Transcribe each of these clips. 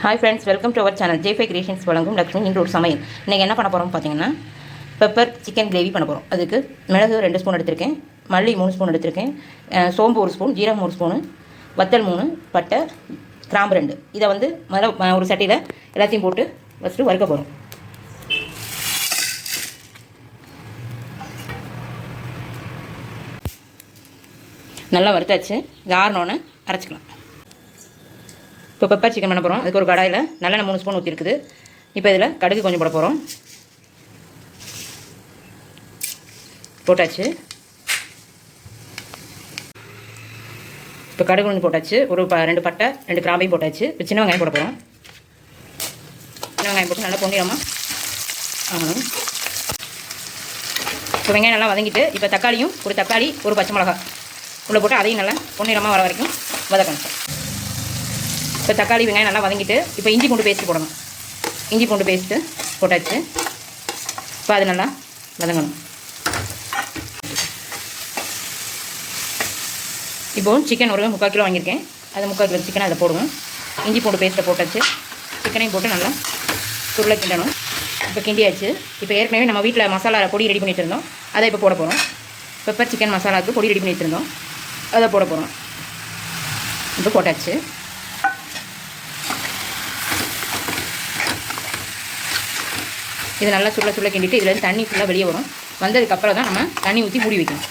Hi friends, welcome to our channel J five creations வழங்கும் லக்ஷ்மி இன்று ஒரு சமையல். இன்றைக்கி என்ன பண்ண போகிறோம் பார்த்தீங்கன்னா, பெப்பர் சிக்கன் கிரேவி பண்ண போகிறோம். அதுக்கு மிளகு 2 ஸ்பூன் எடுத்திருக்கேன், மல்லி 3 ஸ்பூன் எடுத்திருக்கேன், சோம்பு 1 ஸ்பூன், ஜீரகம் 1 ஸ்பூனு, வத்தல் 3, பட்டை, கிராம்பு 2. இதை வந்து முதல்ல ஒரு சட்டியில் எல்லாத்தையும் போட்டு ஃபஸ்ட்டு வறுக்க போகிறோம். நல்லா வறுத்தாச்சு. இது ஆறினோன்னு அரைச்சிக்கலாம். இப்போ பெப்பர் சிக்கன் பண்ண போகிறோம். அதுக்கு ஒரு கடாயில் நல்லெண்ணெய் 3 ஸ்பூன் ஊற்றிருக்குது. இப்போ இதில் கடுகு கொஞ்சம் போட போகிறோம். போட்டாச்சு. இப்போ கடுகு கொஞ்சம் போட்டாச்சு. ஒரு 2 பட்டை 2 கிராம்பையும் போட்டாச்சு. இப்போ சின்ன வெங்காயம் போட போகிறோம். சின்ன வெங்காயம் போட்டு நல்லா பொன்னிறமாக ஆகணும். இப்போ வெங்காயம் நல்லா வதங்கிட்டு இப்போ தக்காளியும் ஒரு தக்காளி ஒரு பச்சை மிளகா உள்ளே போட்டு அதையும் நல்லா பொன்னிறமாக வர வரைக்கும் வதக்கணும். இப்போ தக்காளி வெங்காயம் நல்லா வதங்கிட்டு இப்போ இஞ்சி பூண்டு பேஸ்ட்டு போடணும். இஞ்சி பூண்டு பேஸ்ட்டு போட்டாச்சு. இப்போ அது நல்லா வதங்கணும். இப்போது சிக்கன் ஒரு 3/4 கிலோ வாங்கியிருக்கேன். அது 3/4 கிலோ சிக்கனை அதில் போடுவோம். இஞ்சி பூண்டு பேஸ்ட்டை போட்டாச்சு. சிக்கனையும் போட்டு நல்லா சுருளை கிண்டணும். இப்போ கிண்டியாச்சு. இப்போ ஏற்கனவே நம்ம வீட்டில் மசாலா பொடி ரெடி பண்ணி வச்சுருந்தோம். அதை இப்போ போட போகிறோம். பெப்பர் சிக்கன் மசாலாவுக்கு பொடி ரெடி பண்ணி வச்சுருந்தோம். அதை போட போகிறோம். இப்போ போட்டாச்சு. இது நல்லா சுருளை கிண்டிட்டு இதுலேருந்து தண்ணி ஃபுல்லாக வெளியே வரும். வந்ததுக்கப்புறம் தான் நம்ம தண்ணி ஊற்றி மூடி வைக்கணும்.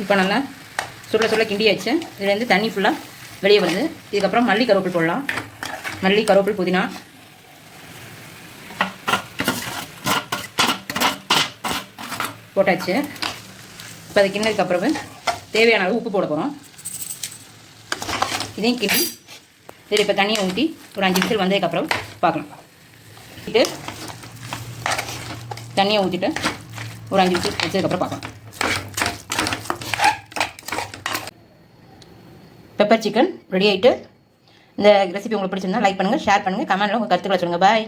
இப்போ நல்லா சுருளை கிண்டியாச்சு. இதுலேருந்து தண்ணி ஃபுல்லாக வெளியே வருது. இதுக்கப்புறம் மல்லி கருவேப்பில் போடலாம். மல்லி கருவேப்பில் புதினா போட்டாச்சு. இப்போ அது கிண்டினதுக்கப்புறம் தேவையான அளவு உப்பு போட போகிறோம். இதையும் கிண்டி இதில் இப்போ தண்ணியை ஊற்றி ஒரு 5 நிமிஷம் வந்ததுக்கப்புறம் பார்க்கலாம். இது தண்ணியை ஊற்றிட்டு ஒரு 5 நிமிஷம் வச்சதுக்கப்புறம் பார்க்கலாம். பெப்பர் சிக்கன் ரெடி ஆகிட்டு. இந்த ரெசிபி உங்களுக்கு பிடிச்சிருந்தா லைக் பண்ணுங்கள், ஷேர் பண்ணுங்கள், கமெண்ட்டில் உங்கள் கருத்துக்களை சொல்லுங்கள். பாய்.